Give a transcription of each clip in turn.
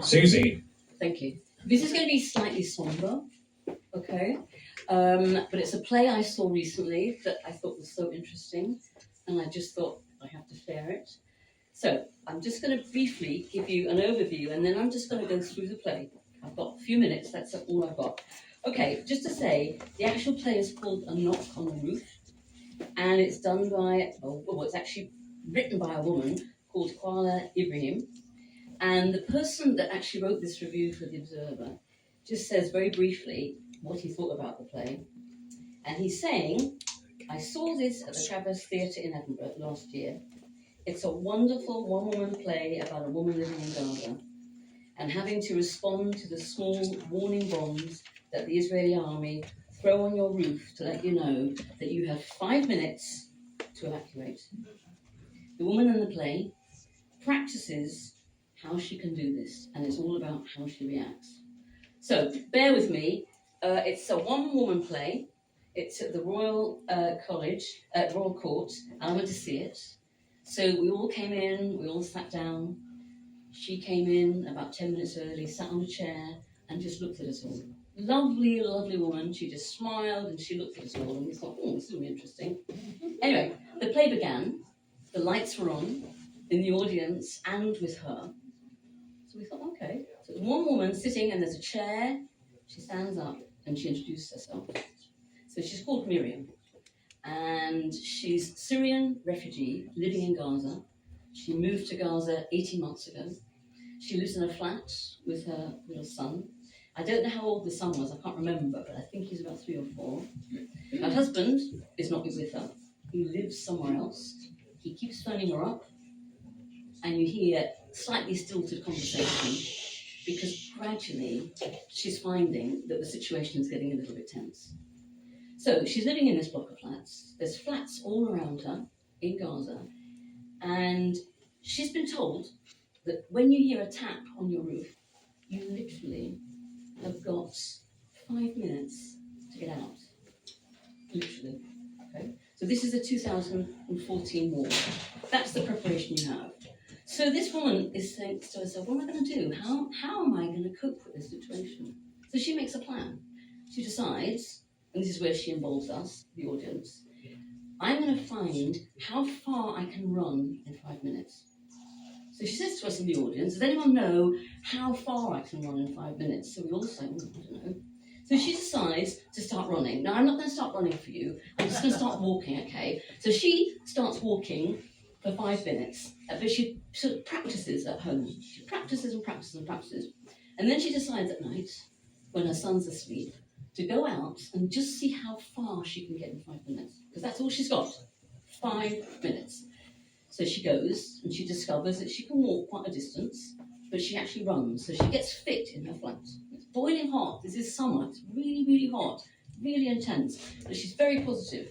Susie. Thank you. This is going to be slightly somber, okay? But it's a play I saw recently that I thought was so interesting, and I just thought I have to share it. So I'm just going to briefly give you an overview, and then I'm just going to go through the play. I've got a few minutes, that's all I've got. Okay, just to say, the actual play is called A Knock on the Roof, and it's done by, it's actually written by a woman called Kuala Ibrahim. And the person that actually wrote this review for The Observer just says very briefly what he thought about the play. And he's saying, I saw this at the Traverse Theatre in Edinburgh last year. It's a wonderful one-woman play about a woman living in Gaza and having to respond to the small warning bombs that the Israeli army throw on your roof to let you know that you have 5 minutes to evacuate. The woman in the play practices how she can do this, and it's all about how she reacts. So bear with me. It's a one-woman play. It's at the Royal Royal Court, and I went to see it. So we all came in, we all sat down. She came in about 10 minutes early, sat on a chair, and just looked at us all. Lovely, lovely woman. She just smiled and she looked at us all, and we thought, oh, this is really interesting. Anyway, the play began. The lights were on in the audience and with her. So we thought, okay. So there's one woman sitting and there's a chair. She stands up and she introduces herself. So she's called Miriam. And she's Syrian refugee living in Gaza. She moved to Gaza 18 months ago. She lives in a flat with her little son. I don't know how old the son was, I can't remember, but I think he's about 3 or 4. Her husband is not with her. He lives somewhere else. He keeps phoning her up, and you hear slightly stilted conversation because gradually she's finding that the situation is getting a little bit tense. So she's living in this block of flats. There's flats all around her in Gaza, and she's been told that when you hear a tap on your roof, you literally have got 5 minutes to get out. Literally. Okay? So this is a 2014 war. That's the preparation you have. So this woman is saying to herself, what am I going to do? How am I going to cope with this situation? So she makes a plan. She decides, and this is where she involves us, the audience, I'm going to find how far I can run in 5 minutes. So she says to us in the audience, does anyone know how far I can run in 5 minutes? So we all say, I don't know. So she decides to start running. Now, I'm not going to start running for you. I'm just going to start walking, okay? So she starts walking for 5 minutes, but she sort of practices at home. She practices and practices and practices. And then she decides at night, when her son's asleep, to go out and just see how far she can get in 5 minutes. Because that's all she's got, 5 minutes. So she goes and she discovers that she can walk quite a distance, but she actually runs. So she gets fit in her flat. It's boiling hot. This is summer. It's really, really hot, really intense. But she's very positive.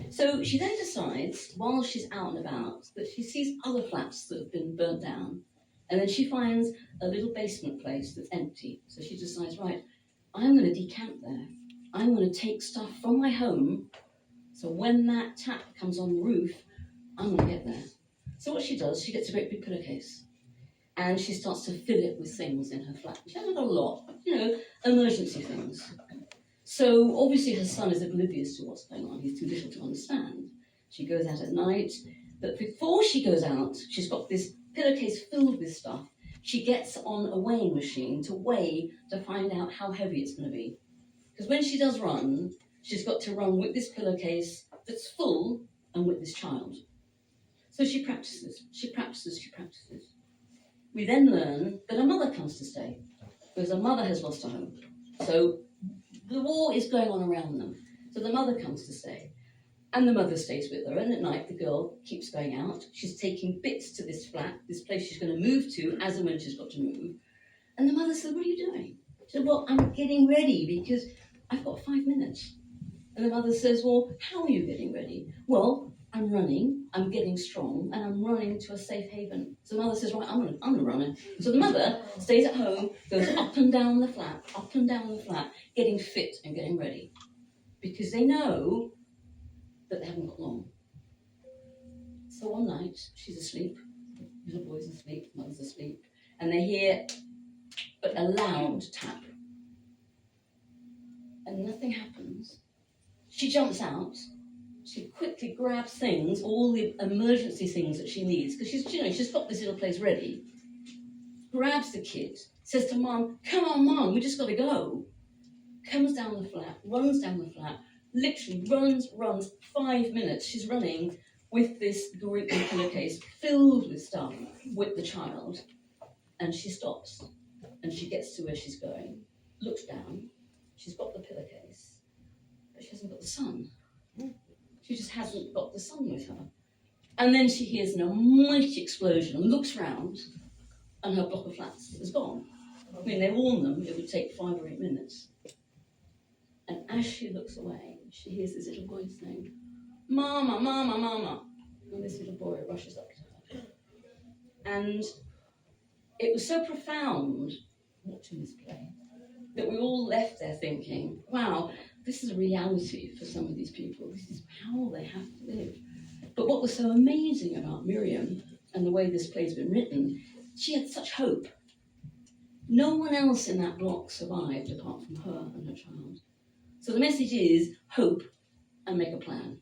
So she then decides, while she's out and about, that she sees other flats that have been burnt down. And then she finds a little basement place that's empty. So she decides, right, I'm going to decamp there. I'm going to take stuff from my home. So when that tap comes on the roof, I'm going to get there. So what she does, she gets a great big pillowcase and she starts to fill it with things in her flat. She hasn't got a lot, but, emergency things. So obviously her son is oblivious to what's going on. He's too little to understand. She goes out at night, but before she goes out, she's got this pillowcase filled with stuff. She gets on a weighing machine to weigh to find out how heavy it's going to be. Because when she does run, she's got to run with this pillowcase that's full and with this child. So she practices. We then learn that her mother comes to stay, because her mother has lost her home. So the war is going on around them. So the mother comes to stay. And the mother stays with her. And at night, the girl keeps going out. She's taking bits to this flat, this place she's going to move to, as and when she's got to move. And the mother said, what are you doing? She said, well, I'm getting ready because I've got 5 minutes. And the mother says, well, how are you getting ready? Well, I'm running, I'm getting strong, and I'm running to a safe haven. So the mother says, right, I'm gonna run it. So the mother stays at home, goes up and down the flat, getting fit and getting ready. Because they know that they haven't got long. So one night, she's asleep, little boy's asleep, mother's asleep, and they hear but a loud tap. And nothing happens. She jumps out. She quickly grabs things, all the emergency things that she needs, because she's got this little place ready. Grabs the kid, says to Mum, "Come on, Mum, we just got to go." Comes down the flat, runs down the flat, literally runs 5 minutes. She's running with this group pillowcase filled with stuff with the child, and she stops, and she gets to where she's going, looks down, she's got the pillowcase, but she hasn't got the son. She just hasn't got the son with her. And then she hears an almighty explosion and looks round, and her block of flats is gone. I mean, they warn them it would take 5 or 8 minutes. And as she looks away, she hears this little voice saying, "Mama, Mama, Mama." And this little boy rushes up to her. And it was so profound watching this play that we all left there thinking, wow, this is a reality for some of these people. This is how they have to live. But what was so amazing about Miriam and the way this play's been written, she had such hope. No one else in that block survived apart from her and her child. So the message is hope and make a plan.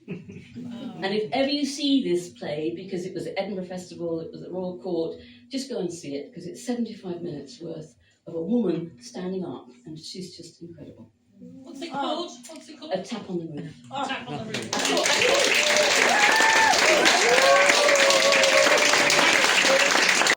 And if ever you see this play, because it was at Edinburgh Festival, it was at Royal Court, just go and see it, because it's 75 minutes worth of a woman standing up, and she's just incredible. What's it called? What's it called? A Tap on the Roof. Tap on the Roof.